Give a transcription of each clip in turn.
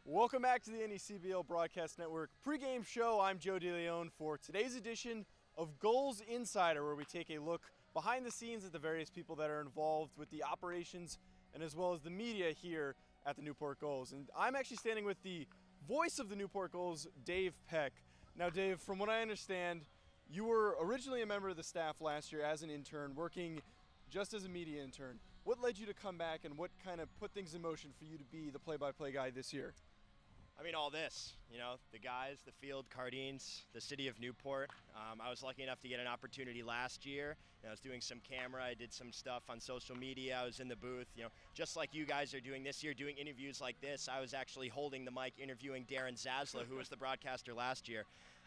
Welcome back to the NECBL Broadcast Network pregame show. I'm Joe DeLeon for today's edition of Gulls Insider, where we take a look behind the scenes at the various people that are involved with the operations and as well as the media here at the Newport Gulls. And I'm actually standing with the voice of the Newport Gulls, Dave Peck. Now, Dave, from what I understand, you were originally a member of the staff last year as an intern, working just as a media intern. What led you to come back, and what kind of put things in motion for you to be the play-by-play guy this year? I mean, all this, the guys, the field, Cardines, the city of Newport. I was lucky enough to get an opportunity last year. I was doing some camera. I did some stuff on social media. I was in the booth, just like you guys are doing this year, doing interviews like this. I was actually holding the mic interviewing Darren Zasla, who was the broadcaster last year.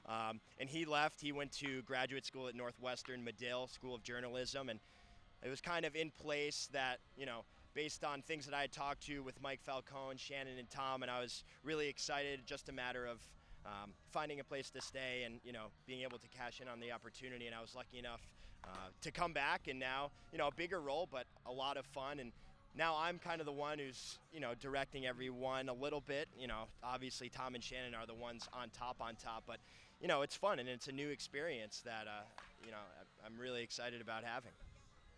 And he left. He went to graduate school at Northwestern Medill School of Journalism. And it was kind of in place that, based on things that I had talked to with Mike Falcone, Shannon, and Tom, and I was really excited, just a matter of finding a place to stay and, being able to cash in on the opportunity. And I was lucky enough to come back, and now, a bigger role, but a lot of fun. And now I'm kind of the one who's, directing everyone a little bit. Obviously Tom and Shannon are the ones on top, but, it's fun, and it's a new experience that, I'm really excited about having.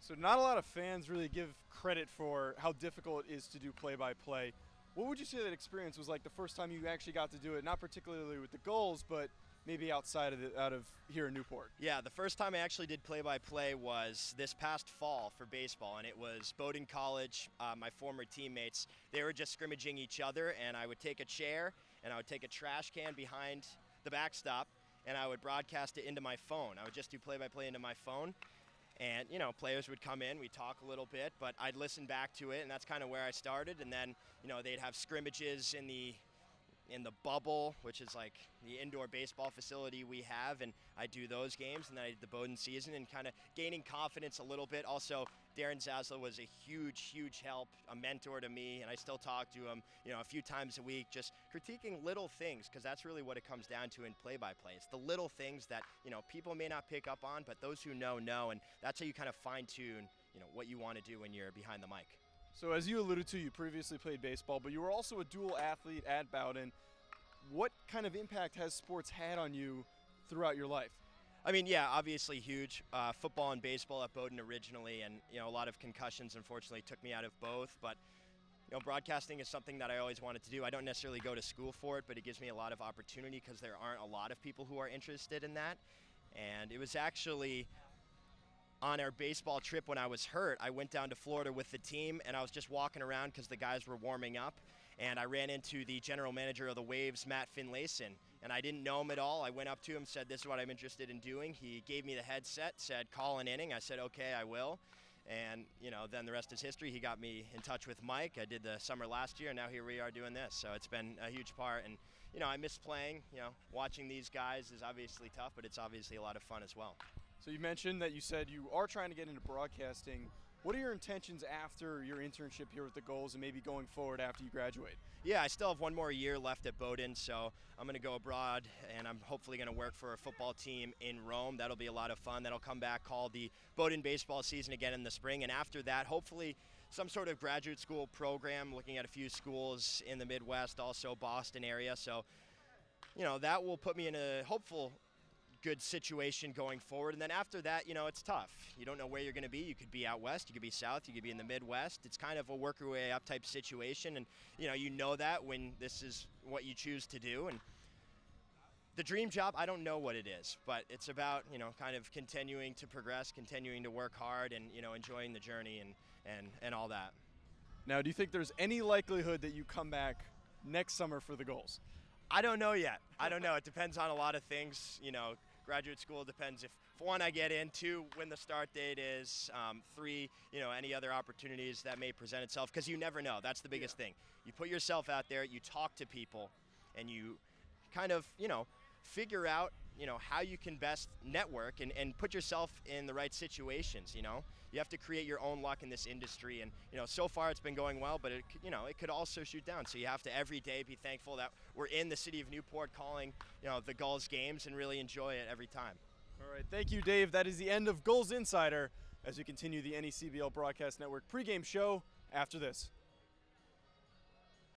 So not a lot of fans really give credit for how difficult it is to do play-by-play. What would you say that experience was like the first time you actually got to do it, not particularly with the Gulls, but maybe out of here in Newport? Yeah, the first time I actually did play-by-play was this past fall for baseball, and it was Bowdoin College. My former teammates, they were just scrimmaging each other, and I would take a chair, and I would take a trash can behind the backstop, and I would broadcast it into my phone. I would just do play-by-play into my phone. And, players would come in, we'd talk a little bit, but I'd listen back to it, and that's kind of where I started. And then, they'd have scrimmages in the bubble, which is like the indoor baseball facility we have, and I do those games, and then I did the Bowdoin season and kind of gaining confidence a little bit. Also, Darren Zasla was a huge help, a mentor to me, and I still talk to him, a few times a week, just critiquing little things, because that's really what it comes down to in play-by-play. It's the little things that, people may not pick up on, but those who know, and that's how you kind of fine-tune, what you want to do when you're behind the mic. So as you alluded to, you previously played baseball, but you were also a dual athlete at Bowdoin. What kind of impact has sports had on you throughout your life? I mean, yeah, obviously huge. Football and baseball at Bowdoin originally, and a lot of concussions unfortunately took me out of both. But broadcasting is something that I always wanted to do. I don't necessarily go to school for it, but it gives me a lot of opportunity because there aren't a lot of people who are interested in that. And it was actually on our baseball trip when I was hurt, I went down to Florida with the team, and I was just walking around because the guys were warming up, and I ran into the general manager of the Waves, Matt Finlayson, and I didn't know him at all. I went up to him, said, "This is what I'm interested in doing." He gave me the headset, said, "Call an inning." I said, "Okay, I will." And, then the rest is history. He got me in touch with Mike. I did the summer last year, and now here we are doing this. So it's been a huge part. And, I miss playing. Watching these guys is obviously tough, but it's obviously a lot of fun as well. So you mentioned that you said you are trying to get into broadcasting. What are your intentions after your internship here with the Gulls and maybe going forward after you graduate? Yeah, I still have one more year left at Bowdoin, so I'm going to go abroad, and I'm hopefully going to work for a football team in Rome. That'll be a lot of fun. That'll come back called the Bowdoin baseball season again in the spring, and after that, hopefully some sort of graduate school program, looking at a few schools in the Midwest, also Boston area. So, that will put me in a hopeful good situation going forward. And then after that, it's tough. You don't know where you're going to be. You could be out west, you could be south, you could be in the Midwest. It's kind of a work your way up type situation, and you know that when this is what you choose to do. And the dream job, I don't know what it is, but it's about kind of continuing to progress, continuing to work hard, and enjoying the journey and all that. Now, do you think there's any likelihood that you come back next summer for the Gulls? I don't know yet. I don't know. It depends on a lot of things. Graduate school depends if, for one, I get in, two, when the start date is, three, any other opportunities that may present itself, because you never know. That's the biggest thing. You put yourself out there, you talk to people, and you kind of, figure out, how you can best network and put yourself in the right situations, You have to create your own luck in this industry, and, so far it's been going well, but it could also shoot down. So you have to every day be thankful that we're in the city of Newport calling, the Gulls games, and really enjoy it every time. All right, thank you, Dave. That is the end of Gulls Insider as we continue the NECBL Broadcast Network pregame show after this.